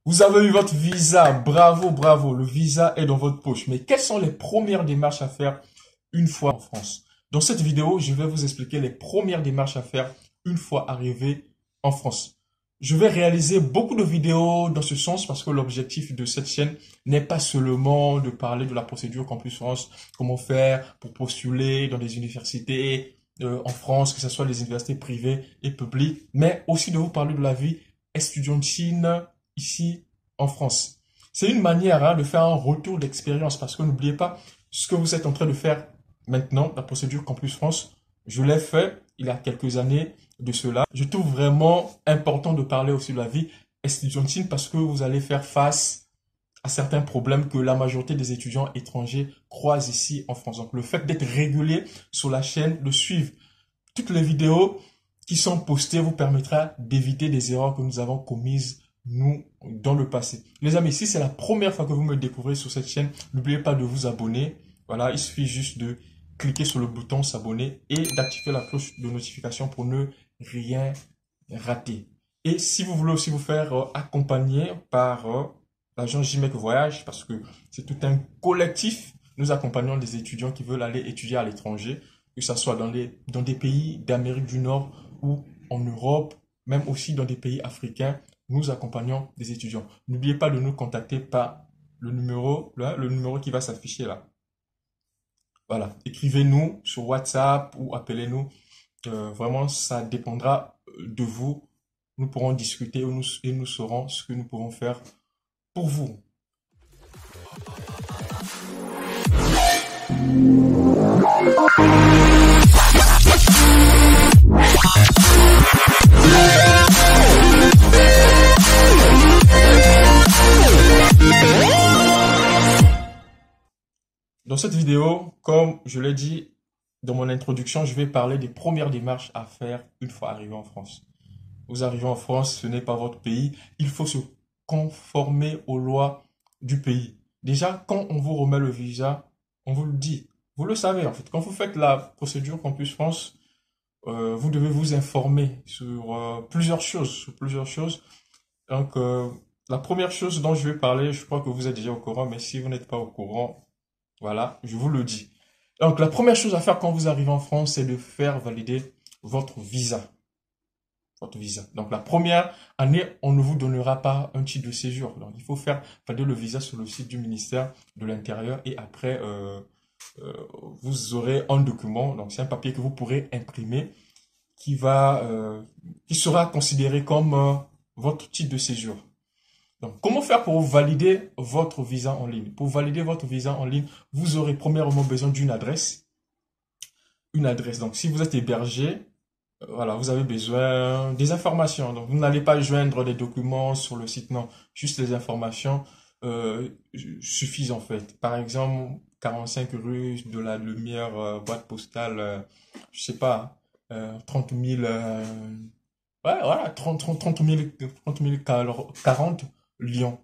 Vous avez eu votre visa, bravo, bravo, le visa est dans votre poche. Mais quelles sont les premières démarches à faire une fois en France? Dans cette vidéo, je vais vous expliquer les premières démarches à faire une fois arrivé en France. Je vais réaliser beaucoup de vidéos dans ce sens parce que l'objectif de cette chaîne n'est pas seulement de parler de la procédure Campus France, comment faire pour postuler dans des universités en France, que ce soit les universités privées et publiques, mais aussi de vous parler de la vie estudiantine ici en France. C'est une manière de faire un retour d'expérience parce que n'oubliez pas ce que vous êtes en train de faire maintenant, la procédure Campus France. Je l'ai fait il y a quelques années de cela. Je trouve vraiment important de parler aussi de la vie estudiantine parce que vous allez faire face à certains problèmes que la majorité des étudiants étrangers croisent ici en France. Donc le fait d'être régulier sur la chaîne, de suivre toutes les vidéos qui sont postées vous permettra d'éviter des erreurs que nous avons commises nous dans le passé. Les amis, si c'est la première fois que vous me découvrez sur cette chaîne, n'oubliez pas de vous abonner. Voilà, il suffit juste de cliquer sur le bouton s'abonner et d'activer la cloche de notification pour ne rien rater. Et si vous voulez aussi vous faire accompagner par l'agence JMEC Voyage, parce que c'est tout un collectif, nous accompagnons des étudiants qui veulent aller étudier à l'étranger, que ce soit dans des pays d'Amérique du Nord ou en Europe, même aussi dans des pays africains. Nous accompagnons des étudiants. N'oubliez pas de nous contacter par le numéro, là, le numéro qui va s'afficher là. Voilà, écrivez-nous sur WhatsApp ou appelez-nous. Vraiment, ça dépendra de vous. Nous pourrons discuter et nous saurons ce que nous pouvons faire pour vous. Dans cette vidéo, comme je l'ai dit dans mon introduction, je vais parler des premières démarches à faire une fois arrivé en France. Vous arrivez en France, ce n'est pas votre pays. Il faut se conformer aux lois du pays. Déjà, quand on vous remet le visa, on vous le dit. Vous le savez en fait. Quand vous faites la procédure Campus France, vous devez vous informer sur plusieurs choses. Donc, la première chose dont je vais parler, je crois que vous êtes déjà au courant, mais si vous n'êtes pas au courant, voilà, je vous le dis. Donc, la première chose à faire quand vous arrivez en France, c'est de faire valider votre visa. Votre visa. Donc, la première année, on ne vous donnera pas un titre de séjour. Donc, il faut faire valider le visa sur le site du ministère de l'Intérieur et après, vous aurez un document. Donc, c'est un papier que vous pourrez imprimer qui sera considéré comme votre titre de séjour. Donc, comment faire pour valider votre visa en ligne? Pour valider votre visa en ligne, vous aurez premièrement besoin d'une adresse. Une adresse. Donc, si vous êtes hébergé, voilà, vous avez besoin des informations. Donc, vous n'allez pas joindre des documents sur le site, non. Juste les informations suffisent en fait. Par exemple, 45 rue de la Lumière, boîte postale, je sais pas, 30 000... ouais, voilà, 30 000 40 Lyon.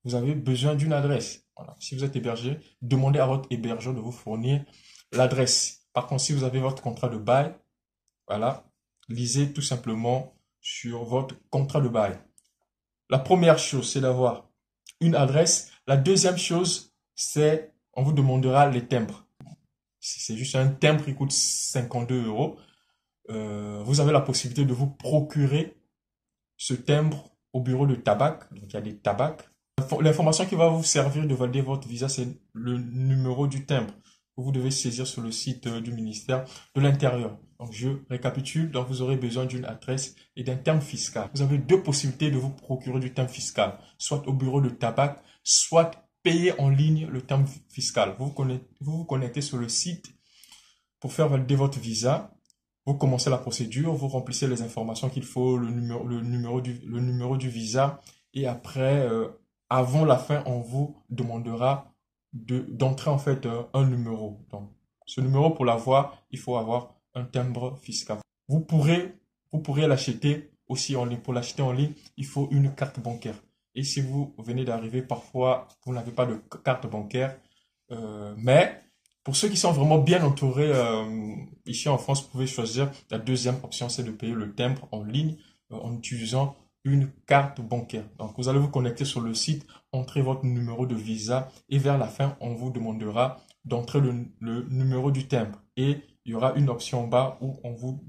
Vous avez besoin d'une adresse. Voilà. Si vous êtes hébergé, demandez à votre hébergeur de vous fournir l'adresse. Par contre, si vous avez votre contrat de bail, voilà, lisez tout simplement sur votre contrat de bail. La première chose, c'est d'avoir une adresse. La deuxième chose, c'est, on vous demandera les timbres. C'est juste un timbre qui coûte 52 €. Vous avez la possibilité de vous procurer ce timbre au bureau de tabac. Donc, il y a des tabacs. L'information qui va vous servir de valider votre visa, c'est le numéro du timbre que vous devez saisir sur le site du ministère de l'Intérieur. Donc, je récapitule. Donc, vous aurez besoin d'une adresse et d'un timbre fiscal. Vous avez deux possibilités de vous procurer du timbre fiscal, soit au bureau de tabac, soit payer en ligne le timbre fiscal. Vous vous connectez sur le site pour faire valider votre visa. Vous commencez la procédure, vous remplissez les informations qu'il faut, le numéro du visa. Et après, avant la fin, on vous demandera d'entrer en fait un numéro. Donc, ce numéro, pour l'avoir, il faut avoir un timbre fiscal. Vous pourrez l'acheter aussi en ligne. Pour l'acheter en ligne, il faut une carte bancaire. Et si vous venez d'arriver, parfois, vous n'avez pas de carte bancaire. Mais pour ceux qui sont vraiment bien entourés ici en France, vous pouvez choisir la deuxième option, c'est de payer le timbre en ligne en utilisant une carte bancaire. Donc, vous allez vous connecter sur le site, entrer votre numéro de visa et vers la fin, on vous demandera d'entrer le numéro du timbre. Et il y aura une option en bas où on vous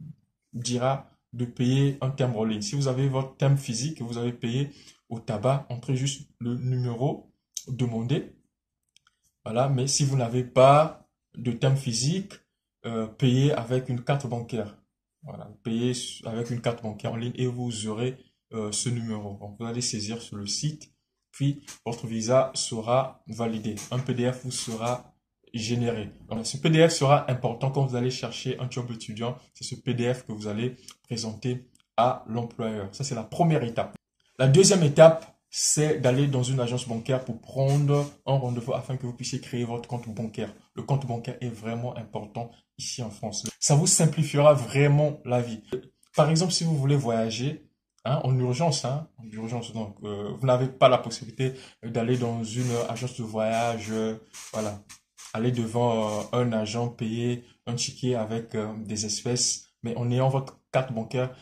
dira de payer un timbre en ligne. Si vous avez votre timbre physique et vous avez payé au tabac, entrez juste le numéro demandé. Voilà, mais si vous n'avez pas de timbre physique, payez avec une carte bancaire. Voilà, payez avec une carte bancaire en ligne et vous aurez ce numéro. Donc, vous allez saisir sur le site, puis votre visa sera validé. Un PDF vous sera généré. Donc, ce PDF sera important quand vous allez chercher un job étudiant. C'est ce PDF que vous allez présenter à l'employeur. Ça, c'est la première étape. La deuxième étape, c'est d'aller dans une agence bancaire pour prendre un rendez-vous afin que vous puissiez créer votre compte bancaire. Le compte bancaire est vraiment important ici en France. Ça vous simplifiera vraiment la vie. Par exemple, si vous voulez voyager en urgence, donc vous n'avez pas la possibilité d'aller dans une agence de voyage, voilà, aller devant un agent, payer un ticket avec des espèces, mais en ayant votre carte bancaire,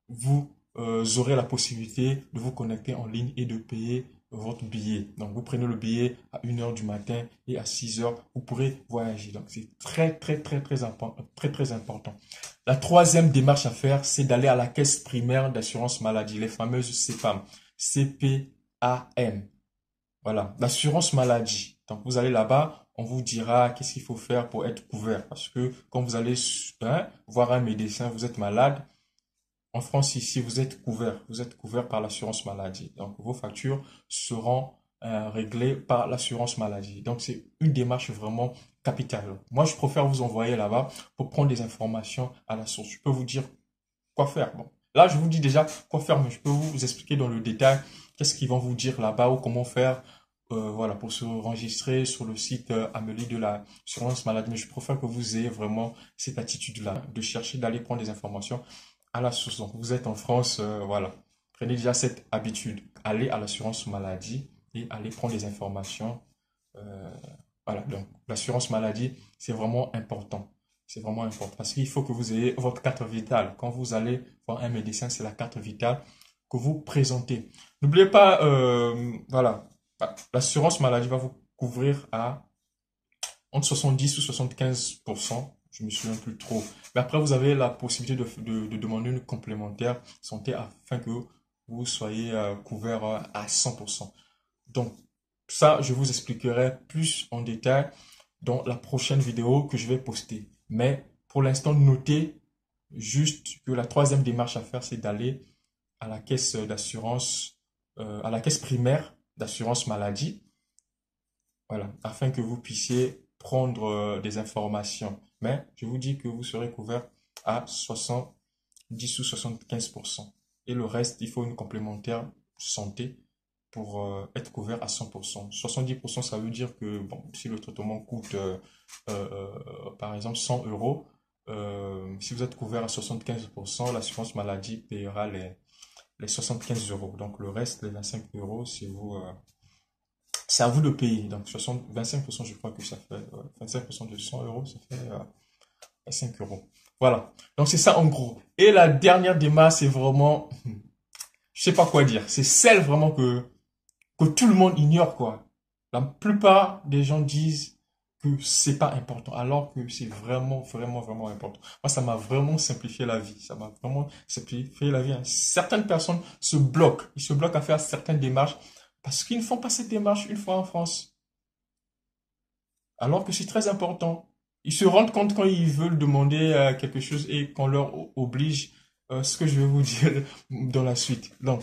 vous aurez la possibilité de vous connecter en ligne et de payer votre billet. Donc, vous prenez le billet à 1h du matin et à 6h, vous pourrez voyager. Donc, c'est très important. La troisième démarche à faire, c'est d'aller à la caisse primaire d'assurance maladie, les fameuses CPAM, CPAM. Voilà, l'assurance maladie. Donc, vous allez là-bas, on vous dira qu'est-ce qu'il faut faire pour être couvert. Parce que quand vous allez voir un médecin, vous êtes malade, en France, ici, vous êtes couvert par l'assurance maladie. Donc, vos factures seront réglées par l'assurance maladie. Donc, c'est une démarche vraiment capitale. Moi, je préfère vous envoyer là-bas pour prendre des informations à la source. Je peux vous dire quoi faire. Bon, là, je vous dis déjà quoi faire, mais je peux vous expliquer dans le détail qu'est-ce qu'ils vont vous dire là-bas ou comment faire. Voilà, pour se enregistrer sur le site Amélie de l'assurance maladie. Mais je préfère que vous ayez vraiment cette attitude-là, de chercher, d'aller prendre des informations à la source. Donc, vous êtes en France, voilà. Prenez déjà cette habitude. Allez à l'assurance maladie et allez prendre des informations. euh, voilà. Donc, l'assurance maladie, c'est vraiment important. C'est vraiment important parce qu'il faut que vous ayez votre carte vitale. Quand vous allez voir un médecin, c'est la carte vitale que vous présentez. N'oubliez pas, voilà, l'assurance maladie va vous couvrir à entre 70 ou 75%. Je me souviens plus trop. Mais après, vous avez la possibilité de demander une complémentaire santé afin que vous soyez couvert à 100%. Donc, ça, je vous expliquerai plus en détail dans la prochaine vidéo que je vais poster. Mais pour l'instant, notez juste que la troisième démarche à faire, c'est d'aller à la caisse d'assurance, à la caisse primaire d'assurance maladie, voilà, afin que vous puissiez prendre des informations. Mais je vous dis que vous serez couvert à 70 ou 75%. Et le reste, il faut une complémentaire santé pour être couvert à 100%. 70%, ça veut dire que bon, si le traitement coûte, par exemple, 100 euros, si vous êtes couvert à 75%, l'assurance maladie payera les 75 euros. Donc le reste, les 25 euros, c'est à vous de payer. Donc 25%, je crois que ça fait 25% de 100 euros, ça fait 5 euros. Voilà. Donc c'est ça en gros. Et la dernière démarche, c'est vraiment, je sais pas quoi dire. C'est celle vraiment que tout le monde ignore, quoi. La plupart des gens disent que c'est pas important, alors que c'est vraiment important. Moi, ça m'a vraiment simplifié la vie. Ça m'a vraiment simplifié la vie. Certaines personnes se bloquent. Ils se bloquent à faire certaines démarches parce qu'ils ne font pas cette démarche une fois en France. Alors que c'est très important. Ils se rendent compte quand ils veulent demander quelque chose et qu'on leur oblige ce que je vais vous dire dans la suite. Donc,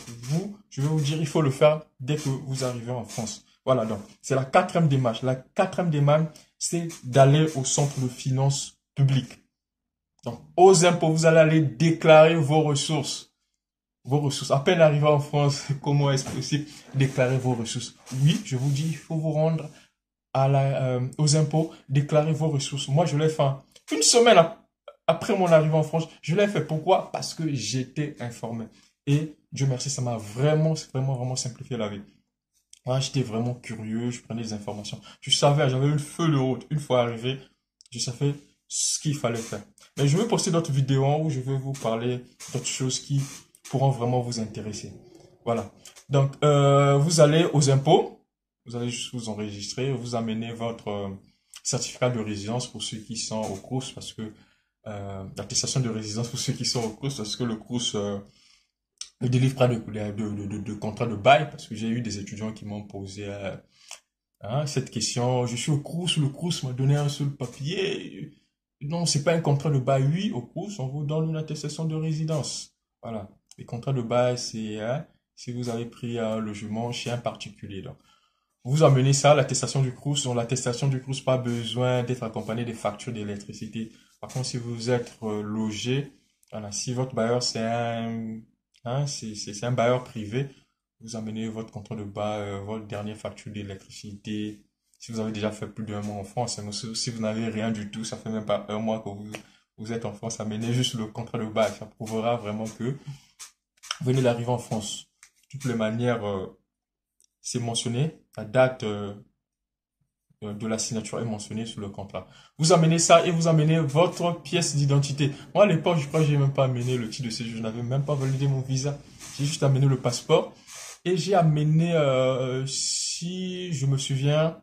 je vais vous dire, il faut le faire dès que vous arrivez en France. Voilà, donc, c'est la quatrième démarche. La quatrième démarche, c'est d'aller au centre de finances publiques. Donc, aux impôts, vous allez aller déclarer vos ressources. Vos ressources. À peine arrivé en France, comment est-ce possible déclarer vos ressources? Oui, je vous dis, il faut vous rendre aux impôts, déclarer vos ressources. Moi, je l'ai fait une semaine après mon arrivée en France. Je l'ai fait. Pourquoi? Parce que j'étais informé. Et Dieu merci, ça m'a vraiment simplifié la vie. Moi, j'étais vraiment curieux, je prenais des informations. Je savais, j'avais une feuille de route. Une fois arrivé, je savais ce qu'il fallait faire. Mais je vais poster d'autres vidéos où je vais vous parler d'autres choses qui pourront vraiment vous intéresser. Voilà. Donc, vous allez aux impôts, vous allez juste vous enregistrer, vous amenez votre certificat de résidence pour ceux qui sont au CROUS, parce que l'attestation de résidence pour ceux qui sont au CROUS, parce que le CROUS ne délivre pas de contrat de bail, parce que j'ai eu des étudiants qui m'ont posé cette question. Je suis au CROUS, le CROUS m'a donné un seul papier. Non, c'est pas un contrat de bail. Oui, au CROUS, on vous donne une attestation de résidence. Voilà. Les contrats de bail, c'est si vous avez pris un logement chez un particulier. Donc, vous amenez ça, l'attestation du CROUS. Dans l'attestation du CROUS, pas besoin d'être accompagné des factures d'électricité. Par contre, si vous êtes logé, voilà, si votre bailleur c'est un bailleur privé, vous amenez votre contrat de bail, votre dernière facture d'électricité. Si vous avez déjà fait plus d'un mois en France, hein, si vous n'avez rien du tout, ça fait même pas un mois que vous êtes en France, amenez juste le contrat de bail. Ça prouvera vraiment que vous venez d'arriver en France. De toutes les manières, c'est mentionné, la date de la signature est mentionnée sur le contrat. Vous amenez ça et vous amenez votre pièce d'identité. Moi, à l'époque, je crois que j'ai même pas amené le titre de séjour. Je n'avais même pas validé mon visa. J'ai juste amené le passeport. Et j'ai amené, si je me souviens,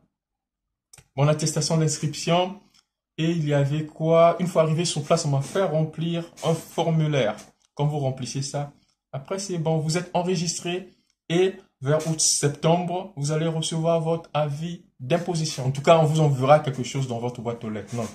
mon attestation d'inscription. Et il y avait quoi? Une fois arrivé sur place, on m'a fait remplir un formulaire. Quand vous remplissez ça, après c'est bon, vous êtes enregistré et vers août-septembre, vous allez recevoir votre avis d'imposition. En tout cas, on vous enverra quelque chose dans votre boîte aux lettres. Non.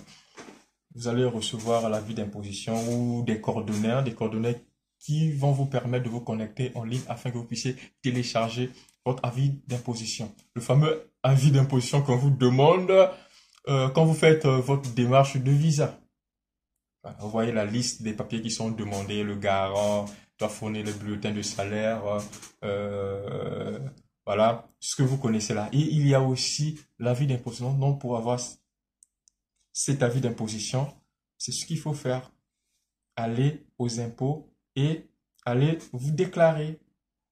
Vous allez recevoir l'avis d'imposition ou des coordonnées qui vont vous permettre de vous connecter en ligne afin que vous puissiez télécharger votre avis d'imposition. Le fameux avis d'imposition qu'on vous demande quand vous faites votre démarche de visa. Voilà, vous voyez la liste des papiers qui sont demandés, le garant doit fournir le bulletin de salaire, euh, voilà, ce que vous connaissez là. Et il y a aussi l'avis d'imposition. Donc, pour avoir cet avis d'imposition, c'est ce qu'il faut faire. Aller aux impôts et aller vous déclarer.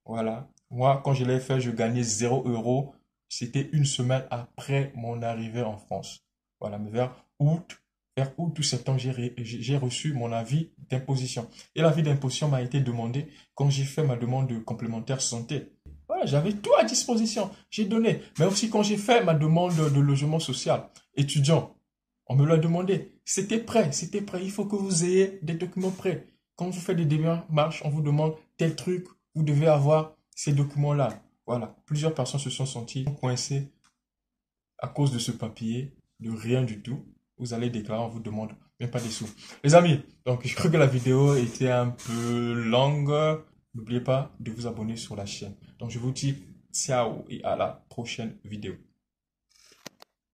Voilà. Moi, quand je l'ai fait, je gagnais 0 €. C'était une semaine après mon arrivée en France. Voilà, mais vers août ou septembre, j'ai reçu mon avis d'imposition. Et l'avis d'imposition m'a été demandé quand j'ai fait ma demande de complémentaire santé. Voilà, j'avais tout à disposition. J'ai donné. Mais aussi quand j'ai fait ma demande de logement social, étudiant, on me l'a demandé. C'était prêt, c'était prêt. Il faut que vous ayez des documents prêts. Quand vous faites des démarches, on vous demande tel truc, vous devez avoir ces documents-là. Voilà. Plusieurs personnes se sont senties coincées à cause de ce papier, de rien du tout. Vous allez déclarer, on vous demande même pas des sous. Les amis, donc je crois que la vidéo était un peu longue. N'oubliez pas de vous abonner sur la chaîne. Donc je vous dis ciao et à la prochaine vidéo.